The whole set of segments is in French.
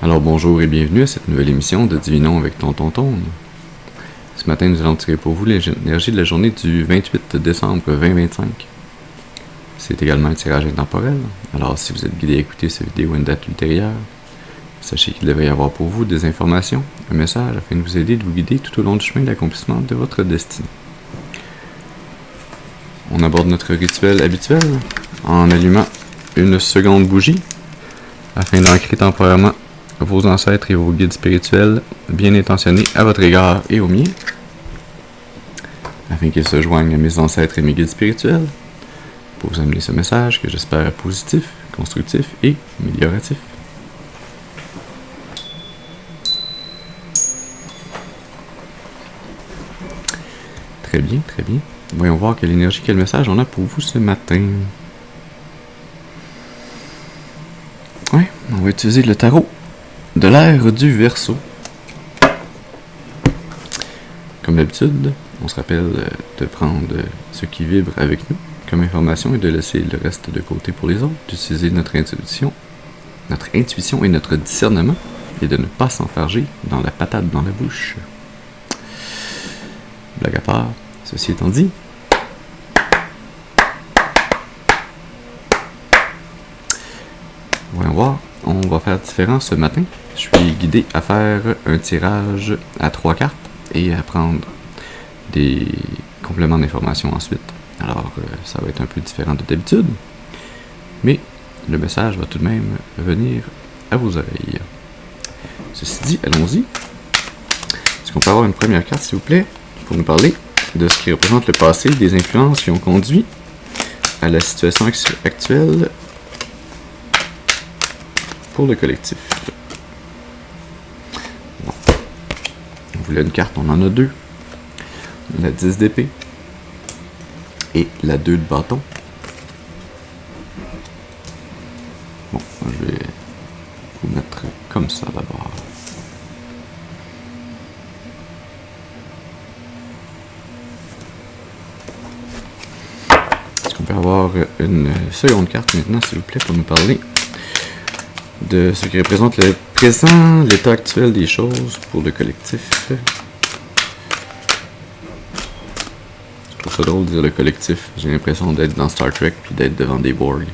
Alors bonjour et bienvenue à cette nouvelle émission de Divinons avec Tonton Tone. Ce matin, nous allons tirer pour vous l'énergie de la journée du 28 décembre 2025. C'est également un tirage intemporel, alors si vous êtes guidé à écouter cette vidéo à une date ultérieure, sachez qu'il devrait y avoir pour vous des informations, un message afin de vous aider de vous guider tout au long du chemin de l'accomplissement de votre destinée. On aborde notre rituel habituel en allumant une seconde bougie afin d'ancrer temporairement vos ancêtres et vos guides spirituels bien intentionnés à votre égard et au mien, afin qu'ils se joignent à mes ancêtres et mes guides spirituels pour vous amener ce message que j'espère positif, constructif et amélioratif. Très bien, très bien. Voyons voir quelle énergie, quel message on a pour vous ce matin. Ouais, on va utiliser le tarot de l'ère du Verseau. Comme d'habitude, on se rappelle de prendre ce qui vibre avec nous comme information et de laisser le reste de côté pour les autres, d'utiliser notre intuition et notre discernement et de ne pas s'enfarger dans la patate dans la bouche. Blague à part, ceci étant dit, voyons voir, on va faire différent ce matin. Je suis guidé à faire un tirage à 3 cartes et à prendre des compléments d'information ensuite. Alors, ça va être un peu différent de d'habitude, mais le message va tout de même venir à vos oreilles. Ceci dit, allons-y. Est-ce qu'on peut avoir une première carte, s'il vous plaît, pour nous parler de ce qui représente le passé, des influences qui ont conduit à la situation actuelle pour le collectif? Bon. On voulait une carte, on en a deux. La 10 d'épée et la 2 de bâton. Bon, je vais vous mettre comme ça d'abord. Est-ce qu'on peut avoir une seconde carte maintenant, s'il vous plaît, pour nous parler de ce qui représente le présent, l'état actuel des choses pour le collectif? Je trouve ça drôle de dire le collectif. J'ai l'impression d'être dans Star Trek puis d'être devant des Borg.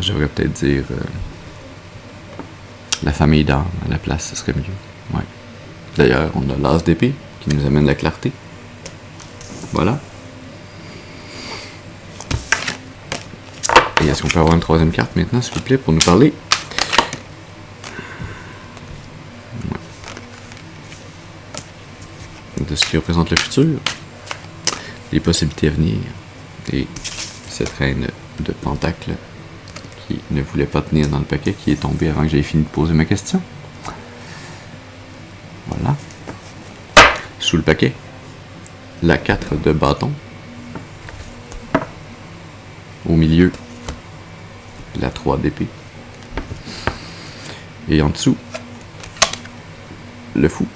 Je devrais peut-être dire la famille d'âme à la place, ce serait mieux. Ouais. D'ailleurs, on a l'as d'épée qui nous amène la clarté. Voilà. Et est-ce qu'on peut avoir une troisième carte maintenant, s'il vous plaît, pour nous parler de ce qui représente le futur, les possibilités à venir, et cette reine de Pentacle qui ne voulait pas tenir dans le paquet, qui est tombée avant que j'aie fini de poser ma question. Voilà. Sous le paquet, la 4 de bâton. Au milieu, la 3 d'épée. Et en dessous, le fou.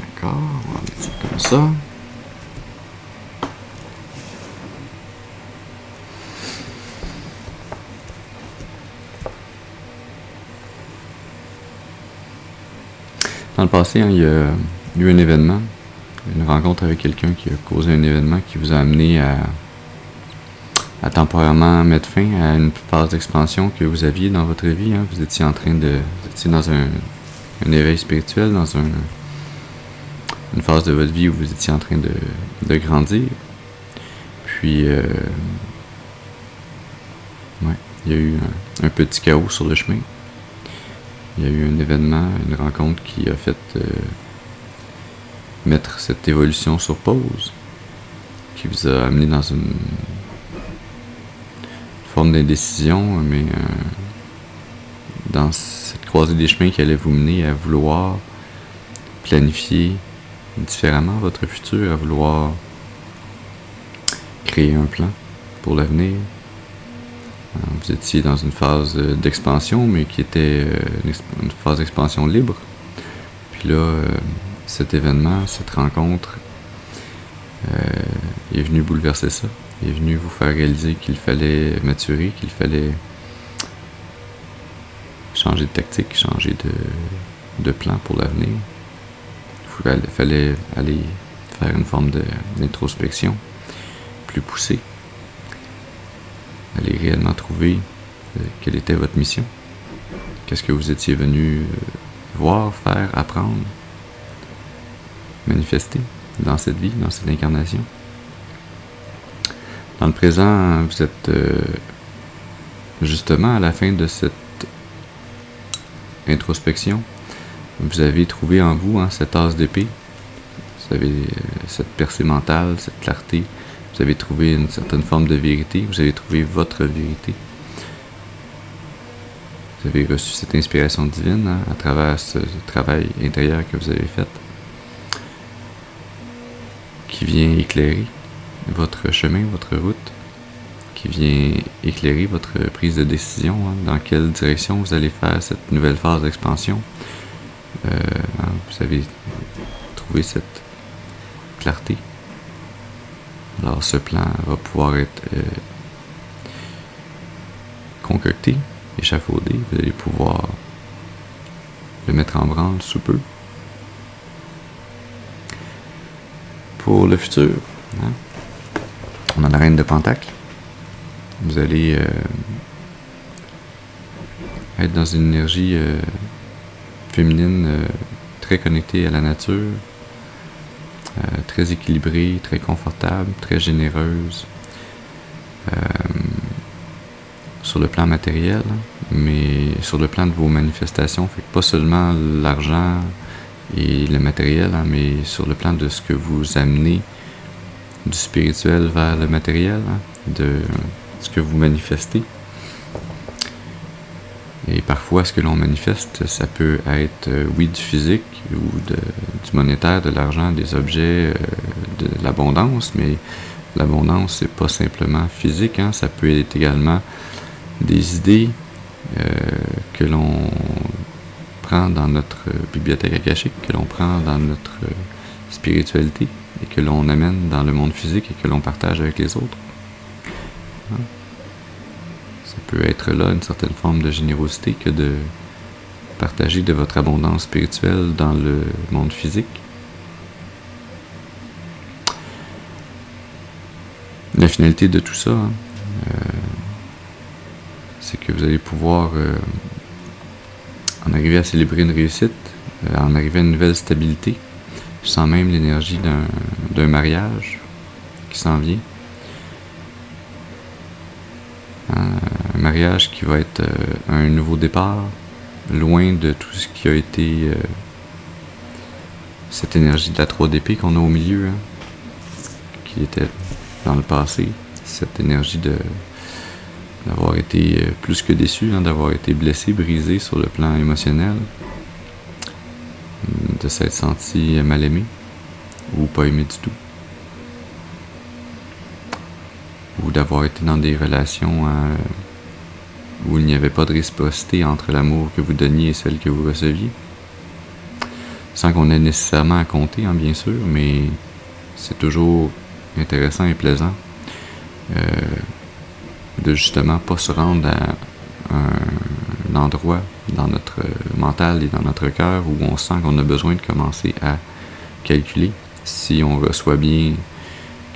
D'accord, on va mettre ça comme ça. Dans le passé, il y a eu un événement, une rencontre avec quelqu'un qui a causé un événement qui vous a amené à temporairement mettre fin à une phase d'expansion que vous aviez dans votre vie. Hein. Vous étiez dans un éveil spirituel, dans une phase de votre vie où vous étiez en train de grandir. Puis, il y a eu un petit chaos sur le chemin. Il y a eu un événement, une rencontre qui a fait mettre cette évolution sur pause, qui vous a amené dans une forme d'indécision, mais dans cette croisée des chemins qui allait vous mener à vouloir planifier différemment votre futur, à vouloir créer un plan pour l'avenir, Vous étiez dans une phase d'expansion, mais qui était une phase d'expansion libre. Puis là, cet événement, cette rencontre, est venu bouleverser ça. Il est venu vous faire réaliser qu'il fallait maturer, qu'il fallait changer de tactique, changer de plan pour l'avenir. Il fallait aller faire une forme d'introspection plus poussée. Aller réellement trouver quelle était votre mission. Qu'est-ce que vous étiez venu voir, faire, apprendre, manifester dans cette vie, dans cette incarnation. Dans le présent, vous êtes justement à la fin de cette introspection. Vous avez trouvé en vous cette tasse d'épée. Vous avez cette percée mentale, cette clarté. Vous avez trouvé une certaine forme de vérité. Vous avez trouvé votre vérité. Vous avez reçu cette inspiration divine à travers ce travail intérieur que vous avez fait, qui vient éclairer votre chemin, votre route, qui vient éclairer votre prise de décision, dans quelle direction vous allez faire cette nouvelle phase d'expansion. Vous avez trouvé cette clarté. Alors ce plan va pouvoir être concocté, échafaudé. Vous allez pouvoir le mettre en branle sous peu. Pour le futur, on a la reine de Pentacle. Vous allez être dans une énergie féminine très connectée à la nature, très équilibrée, très confortable, très généreuse sur le plan matériel, mais sur le plan de vos manifestations, fait que pas seulement l'argent et le matériel, mais sur le plan de ce que vous amenez du spirituel vers le matériel, de ce que vous manifestez. Et parfois, ce que l'on manifeste, ça peut être, oui, du physique ou du monétaire, de l'argent, des objets, de l'abondance, mais l'abondance, c'est pas simplement physique, ça peut être également des idées que l'on prend dans notre bibliothèque akashique, que l'on prend dans notre spiritualité et que l'on amène dans le monde physique et que l'on partage avec les autres. Ça peut être là une certaine forme de générosité que de partager de votre abondance spirituelle dans le monde physique. La finalité de tout ça, c'est que vous allez pouvoir en arriver à célébrer une réussite, en arriver à une nouvelle stabilité. Je sens même l'énergie d'un mariage qui s'en vient. Un mariage qui va être un nouveau départ, loin de tout ce qui a été cette énergie de la 3DP qu'on a au milieu, qui était dans le passé, cette énergie d'avoir été plus que déçu, d'avoir été blessé, brisé sur le plan émotionnel, de s'être senti mal aimé ou pas aimé du tout, ou d'avoir été dans des relations où il n'y avait pas de réciprocité entre l'amour que vous donniez et celle que vous receviez, sans qu'on ait nécessairement à compter, bien sûr, mais c'est toujours intéressant et plaisant de justement pas se rendre à un endroit dans notre mental et dans notre cœur où on sent qu'on a besoin de commencer à calculer si on reçoit bien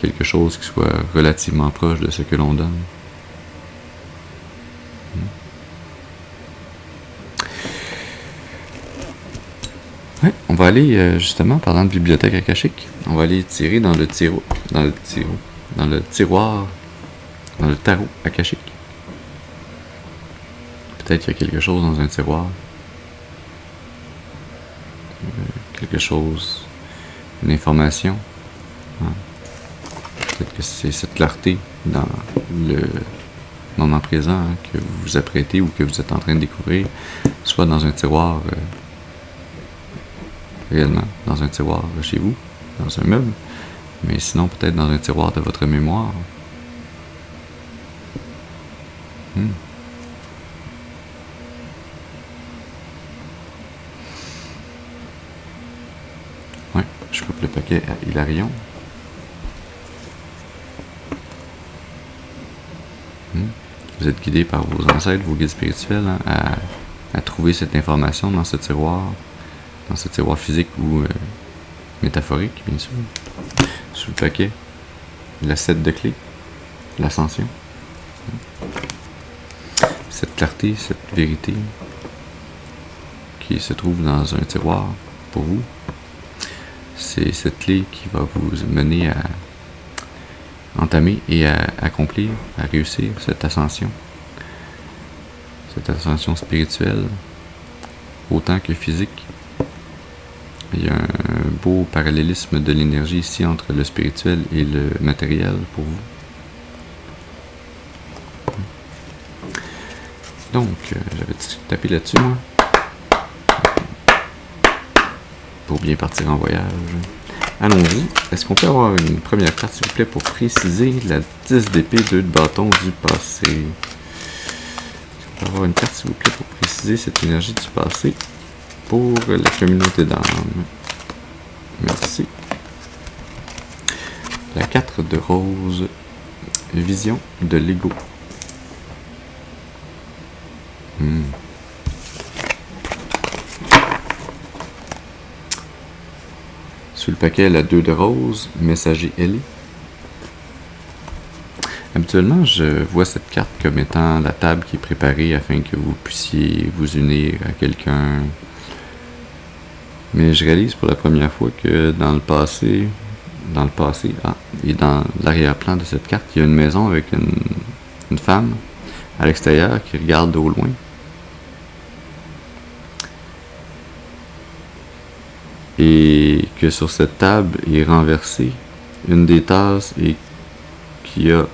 quelque chose qui soit relativement proche de ce que l'on donne. Ouais, on va aller justement, parlant de bibliothèque akashique, on va aller tirer dans le tarot akashique. Peut-être qu'il y a quelque chose dans un tiroir. Quelque chose, une information. Peut-être que c'est cette clarté dans le moment présent que vous vous apprêtez ou que vous êtes en train de découvrir, soit dans un tiroir réellement, dans un tiroir chez vous, dans un meuble, mais sinon peut-être dans un tiroir de votre mémoire. Hmm. Ouais, je coupe le paquet à Hilarion. Vous êtes guidé par vos ancêtres, vos guides spirituels, hein, à trouver cette information dans ce tiroir physique ou métaphorique, bien sûr. Sous le paquet, la 7 de clés, l'ascension. Cette clarté, cette vérité qui se trouve dans un tiroir pour vous, c'est cette clé qui va vous mener à entamer et à accomplir, à réussir cette ascension spirituelle, autant que physique. Il y a un beau parallélisme de l'énergie ici entre le spirituel et le matériel pour vous. Donc, j'avais tapé là-dessus, moi, pour bien partir en voyage. Allons-y. Est-ce qu'on peut avoir une première carte, s'il vous plaît, pour préciser la 10 d'épée, 2 de bâton du passé? Est-ce qu'on peut avoir une carte, s'il vous plaît, pour préciser cette énergie du passé pour la communauté d'âme? Merci. La 4 de rose, vision de l'ego. Sous le paquet, la 2 de rose, messager ailé. Habituellement, je vois cette carte comme étant la table qui est préparée afin que vous puissiez vous unir à quelqu'un. Mais je réalise pour la première fois que dans le passé, et dans l'arrière-plan de cette carte, il y a une maison avec une femme à l'extérieur qui regarde au loin. Et que sur cette table est renversée une des tasses et qu'il y a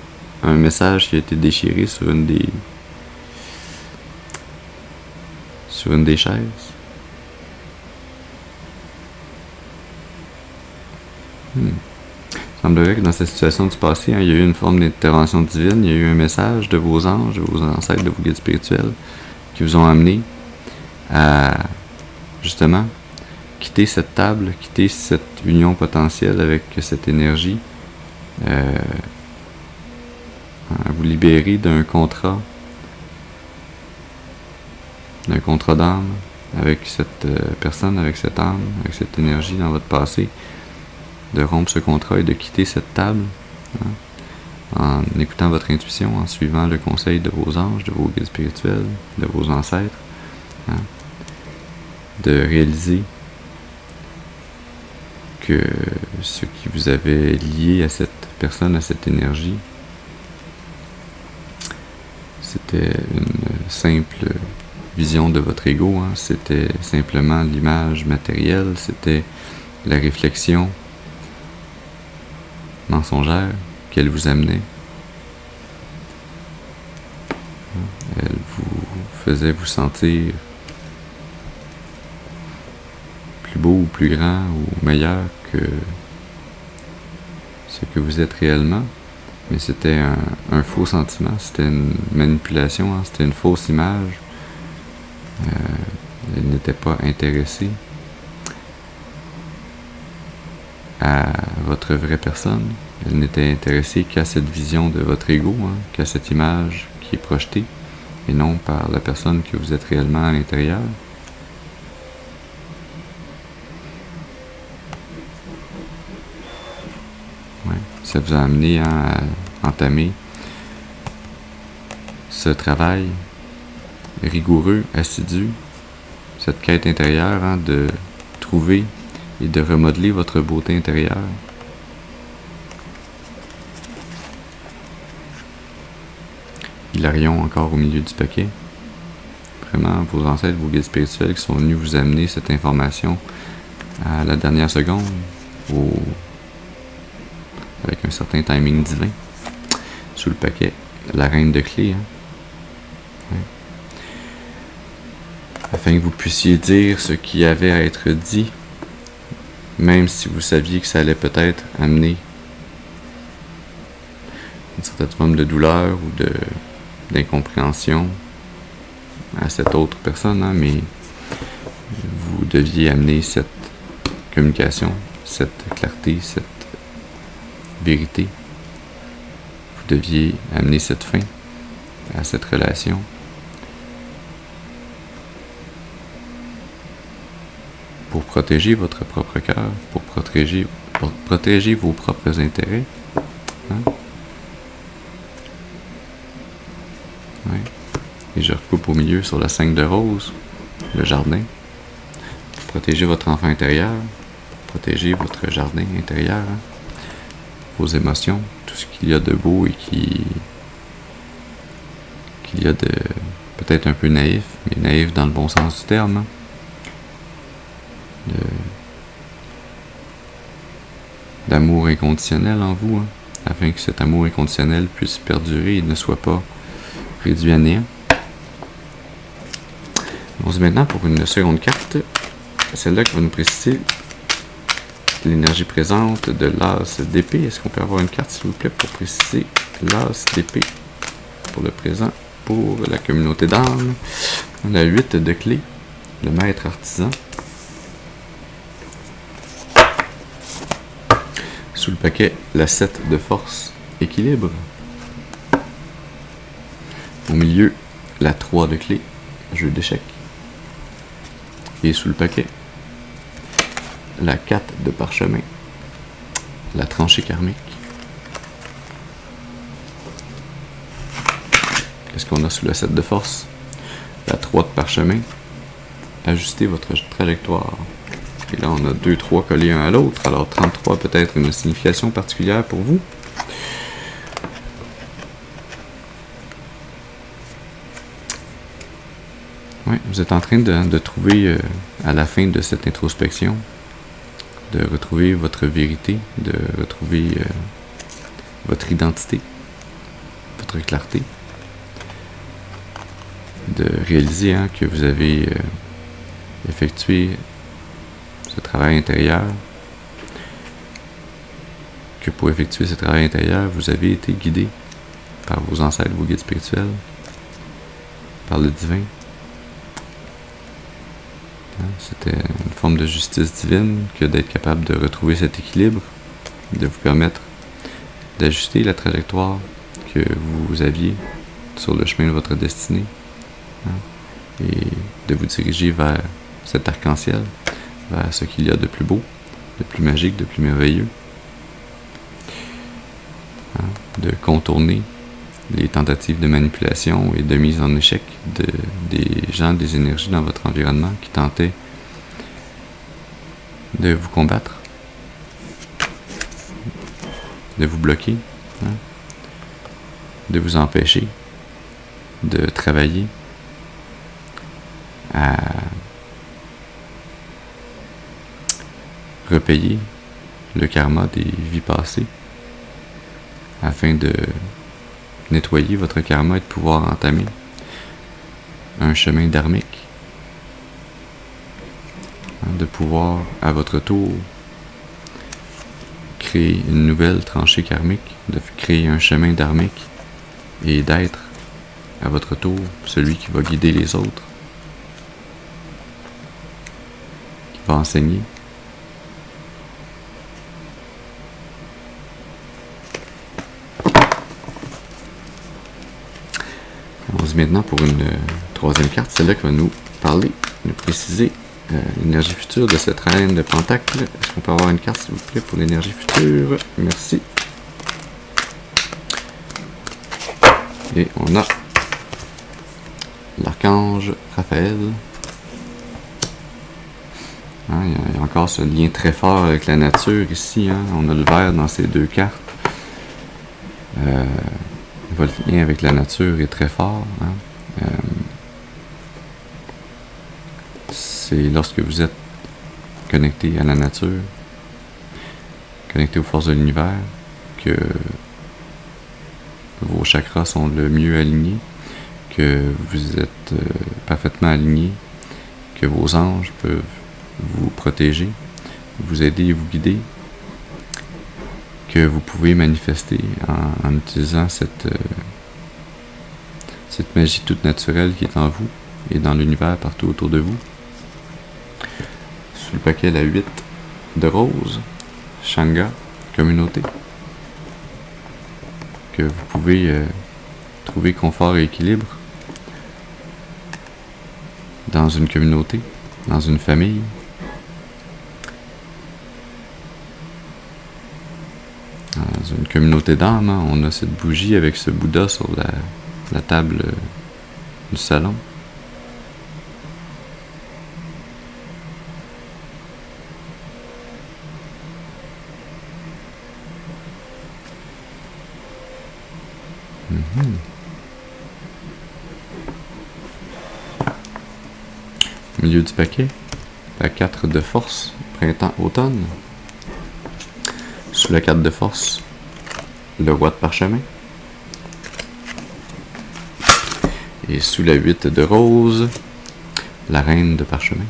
un message qui a été déchiré sur une des chaises. Il semblerait que dans cette situation du passé, il y a eu une forme d'intervention divine, il y a eu un message de vos anges, de vos ancêtres, de vos guides spirituels qui vous ont amené à, justement, quitter cette table, quitter cette union potentielle avec cette énergie, vous libérer d'un contrat d'âme avec cette personne, avec cette âme, avec cette énergie dans votre passé, de rompre ce contrat et de quitter cette table, en écoutant votre intuition, en suivant le conseil de vos anges, de vos guides spirituels, de vos ancêtres, de réaliser que ce qui vous avait lié à cette personne, à cette énergie, c'était une simple vision de votre ego, c'était simplement l'image matérielle, c'était la réflexion mensongère qu'elle vous amenait. Elle vous faisait vous sentir plus beau ou plus grand ou meilleur que ce que vous êtes réellement, mais c'était un faux sentiment, c'était une manipulation, c'était une fausse image. Elle n'était pas intéressée à votre vraie personne, elle n'était intéressée qu'à cette vision de votre ego, qu'à cette image qui est projetée, et non par la personne que vous êtes réellement à l'intérieur. Ça vous a amené à entamer ce travail rigoureux, assidu, cette quête intérieure de trouver et de remodeler votre beauté intérieure. Hilarion encore au milieu du paquet. Vraiment, vos ancêtres, vos guides spirituels qui sont venus vous amener cette information à la dernière seconde, avec un certain timing divin. Sous le paquet, la reine de clés. Afin que vous puissiez dire ce qui avait à être dit, même si vous saviez que ça allait peut-être amener une certaine forme de douleur ou d'incompréhension à cette autre personne, hein, mais vous deviez amener cette communication, cette clarté, cette vérité. Vous deviez amener cette fin à cette relation. Pour protéger votre propre cœur, pour protéger vos propres intérêts. Hein? Ouais. Et je recoupe au milieu sur le 5 de rose, le jardin. Protégez votre enfant intérieur, protégez votre jardin intérieur, hein? Vos émotions, tout ce qu'il y a de beau et qu'il y a de peut-être un peu naïf, mais naïf dans le bon sens du terme. Hein? D'amour inconditionnel en vous, hein, afin que cet amour inconditionnel puisse perdurer et ne soit pas réduit à néant. On se met maintenant pour une seconde carte, celle-là qui va nous préciser l'énergie présente de l'as d'épée. Est-ce qu'on peut avoir une carte, s'il vous plaît, pour préciser l'as d'épée pour le présent, pour la communauté d'âme? On a 8 de clés, le maître artisan. Sous le paquet, la 7 de force, équilibre. Au milieu, la 3 de clé, jeu d'échecs. Et sous le paquet, la 4 de parchemin, la tranchée karmique. Qu'est-ce qu'on a sous la 7 de force? La 3 de parchemin. Ajustez votre trajectoire. Et là, on a 2, 3 collés un à l'autre. Alors, 33 peut-être une signification particulière pour vous. Oui, vous êtes en train de trouver, à la fin de cette introspection, de retrouver votre vérité, de retrouver votre identité, votre clarté, de réaliser que vous avez effectué ce travail intérieur, que pour effectuer ce travail intérieur, vous avez été guidé par vos ancêtres, vos guides spirituels, par le divin. C'était une forme de justice divine que d'être capable de retrouver cet équilibre, de vous permettre d'ajuster la trajectoire que vous aviez sur le chemin de votre destinée, et de vous diriger vers cet arc-en-ciel, vers ce qu'il y a de plus beau, de plus magique, de plus merveilleux, de contourner les tentatives de manipulation et de mise en échec des gens, des énergies dans votre environnement qui tentaient de vous combattre, de vous bloquer, de vous empêcher de travailler à repayer le karma des vies passées afin de nettoyer votre karma et de pouvoir entamer un chemin dharmique, de pouvoir à votre tour créer une nouvelle tranchée karmique, de créer un chemin dharmique et d'être à votre tour celui qui va guider les autres, qui va enseigner. On se met maintenant pour une troisième carte, celle-là qui va nous parler, nous préciser l'énergie future de cette reine de Pentacle. Est-ce qu'on peut avoir une carte, s'il vous plaît, pour l'énergie future? Merci. Et on a l'archange Raphaël. Il y a encore ce lien très fort avec la nature ici. On a le vert dans ces deux cartes. Votre lien avec la nature est très fort. C'est lorsque vous êtes connecté à la nature, connecté aux forces de l'univers, que vos chakras sont le mieux alignés, que vous êtes parfaitement alignés, que vos anges peuvent vous protéger, vous aider et vous guider, que vous pouvez manifester en utilisant cette magie toute naturelle qui est en vous et dans l'univers partout autour de vous. Sous le paquet, la 8 de rose, Shanga, communauté, que vous pouvez trouver confort et équilibre dans une communauté, dans une famille. Dans une communauté d'âme, hein, on a cette bougie avec ce Bouddha sur la table du salon. Au milieu du paquet, la 4 de force, printemps-automne. Sous la 4 de force, le roi de parchemin. Et sous la 8 de rose, la reine de parchemin.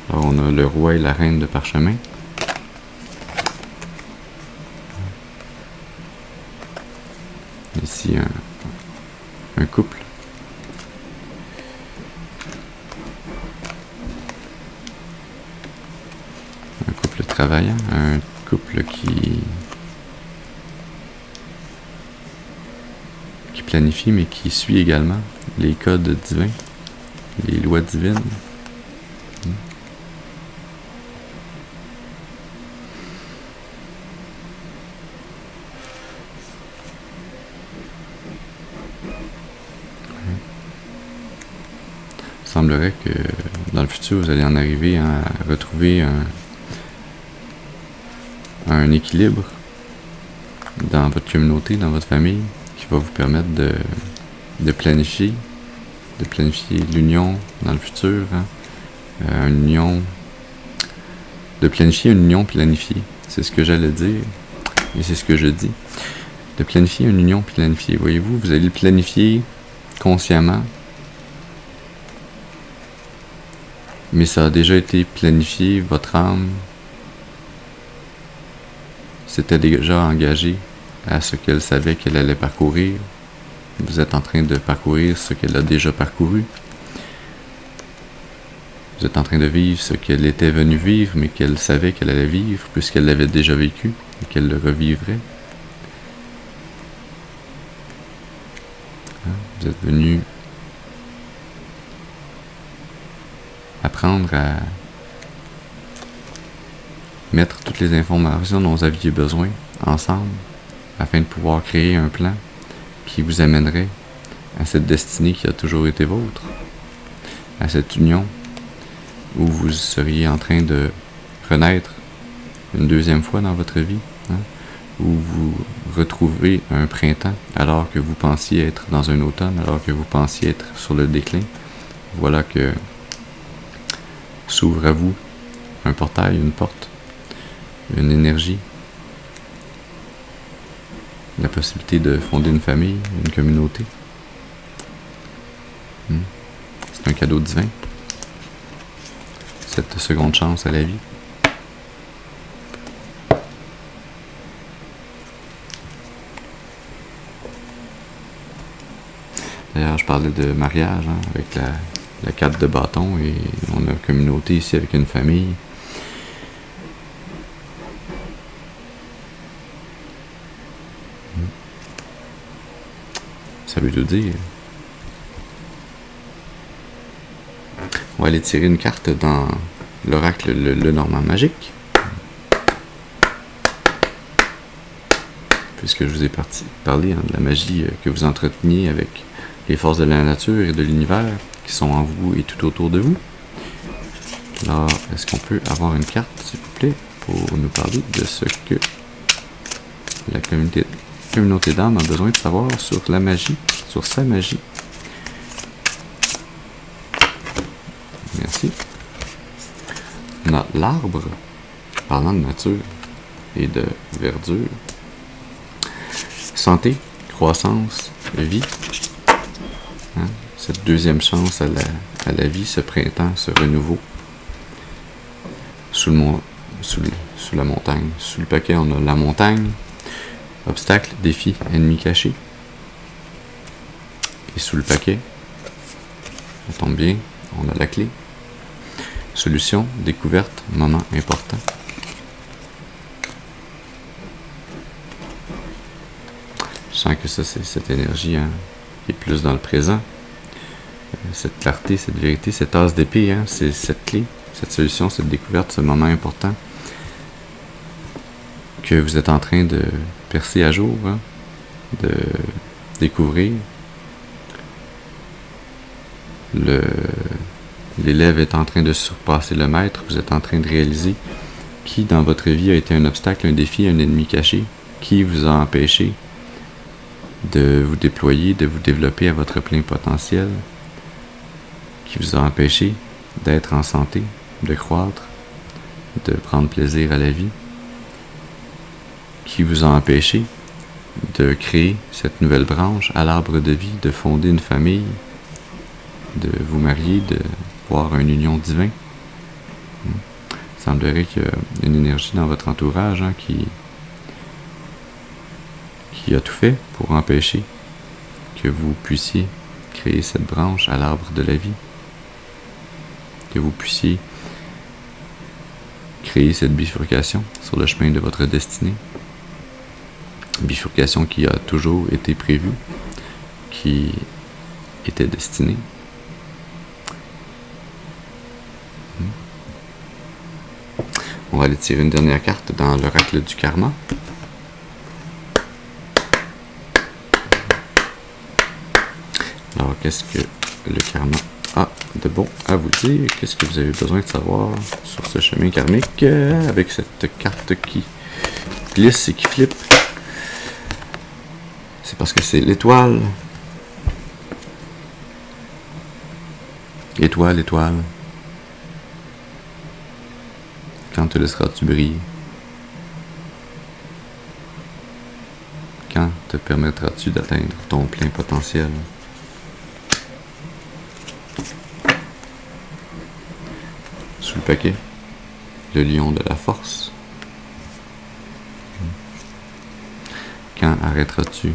Alors on a le roi et la reine de parchemin. Ici un couple. Un couple travaillant, un couple qui planifie mais qui suit également les codes divins, les lois divines. Il semblerait que dans le futur vous allez en arriver à retrouver un équilibre dans votre communauté, dans votre famille, qui va vous permettre de planifier l'union dans le futur, hein, de planifier une union planifiée. C'est ce que j'allais dire, et c'est ce que je dis. De planifier une union planifiée. Voyez-vous, vous allez le planifier consciemment, mais ça a déjà été planifié, votre âme s'était déjà engagée à ce qu'elle savait qu'elle allait parcourir. Vous êtes en train de parcourir ce qu'elle a déjà parcouru. Vous êtes en train de vivre ce qu'elle était venue vivre, mais qu'elle savait qu'elle allait vivre, puisqu'elle l'avait déjà vécu, et qu'elle le revivrait. Vous êtes venu apprendre à mettre toutes les informations dont vous aviez besoin ensemble, afin de pouvoir créer un plan qui vous amènerait à cette destinée qui a toujours été vôtre, à cette union où vous seriez en train de renaître une deuxième fois dans votre vie, hein, où vous retrouvez un printemps alors que vous pensiez être dans un automne, alors que vous pensiez être sur le déclin. Voilà que s'ouvre à vous un portail, une porte, une énergie, la possibilité de fonder une famille, une communauté. C'est un cadeau divin, cette seconde chance à la vie. D'ailleurs, je parlais de mariage, hein, avec la 4 de bâton, et on a une communauté ici avec une famille. Ça veut tout dire. On va aller tirer une carte dans l'oracle le Normand magique. Puisque je vous ai parlé, hein, de la magie que vous entreteniez avec les forces de la nature et de l'univers qui sont en vous et tout autour de vous. Alors, est-ce qu'on peut avoir une carte, s'il vous plaît, pour nous parler de ce que la communauté d'âme a besoin de savoir sur la magie, sur sa magie? Merci. On a l'arbre, parlant de nature et de verdure. Santé, croissance, vie. Hein? Cette deuxième chance à la vie, ce printemps, ce renouveau. Sous la montagne. Sous le paquet, on a la montagne. Obstacles, défis, ennemis cachés. Et sous le paquet, on tombe bien, on a la clé. Solution, découverte, moment important. Je sens que ça, c'est cette énergie qui est plus dans le présent. Cette clarté, cette vérité, cette tasse d'épée, c'est cette clé, cette solution, cette découverte, ce moment important que vous êtes en train de percer à jour, de découvrir. L'élève est en train de surpasser le maître, vous êtes en train de réaliser qui dans votre vie a été un obstacle, un défi, un ennemi caché, qui vous a empêché de vous déployer, de vous développer à votre plein potentiel, qui vous a empêché d'être en santé, de croître, de prendre plaisir à la vie, qui vous a empêché de créer cette nouvelle branche à l'arbre de vie, de fonder une famille, de vous marier, de voir une union divine. Il semblerait qu'il y a une énergie dans votre entourage qui a tout fait pour empêcher que vous puissiez créer cette branche à l'arbre de la vie, que vous puissiez créer cette bifurcation sur le chemin de votre destinée. Bifurcation qui a toujours été prévue, qui était destinée. On va aller tirer une dernière carte dans l'oracle du karma. Alors, qu'est-ce que le karma a de bon à vous dire? Qu'est-ce que vous avez besoin de savoir sur ce chemin karmique avec cette carte qui glisse et qui flippe? C'est parce que c'est l'étoile. Étoile, étoile. Quand te laisseras-tu briller? Quand te permettras-tu d'atteindre ton plein potentiel? Sous le paquet, le lion de la force. Quand arrêteras-tu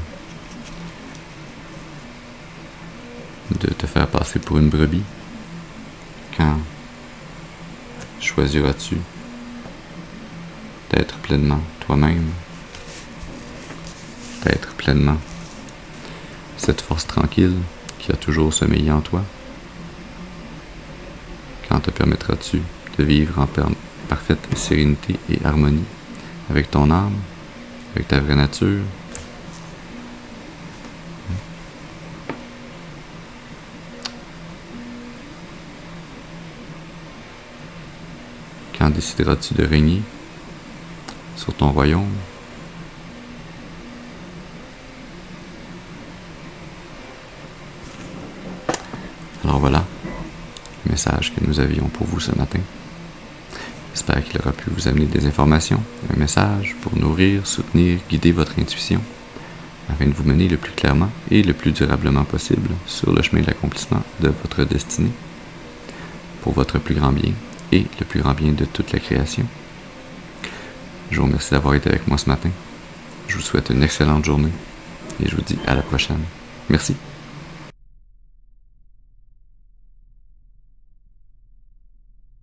de te faire passer pour une brebis? Quand choisiras-tu d'être pleinement toi-même, d'être pleinement cette force tranquille qui a toujours sommeillé en toi? Quand te permettras-tu de vivre en parfaite sérénité et harmonie avec ton âme, avec ta vraie nature? Quand décideras-tu de régner sur ton royaume? Alors voilà, le message que nous avions pour vous ce matin. J'espère qu'il aura pu vous amener des informations, un message pour nourrir, soutenir, guider votre intuition, afin de vous mener le plus clairement et le plus durablement possible sur le chemin de l'accomplissement de votre destinée, pour votre plus grand bien et le plus grand bien de toute la création. Je vous remercie d'avoir été avec moi ce matin. Je vous souhaite une excellente journée et je vous dis à la prochaine. Merci.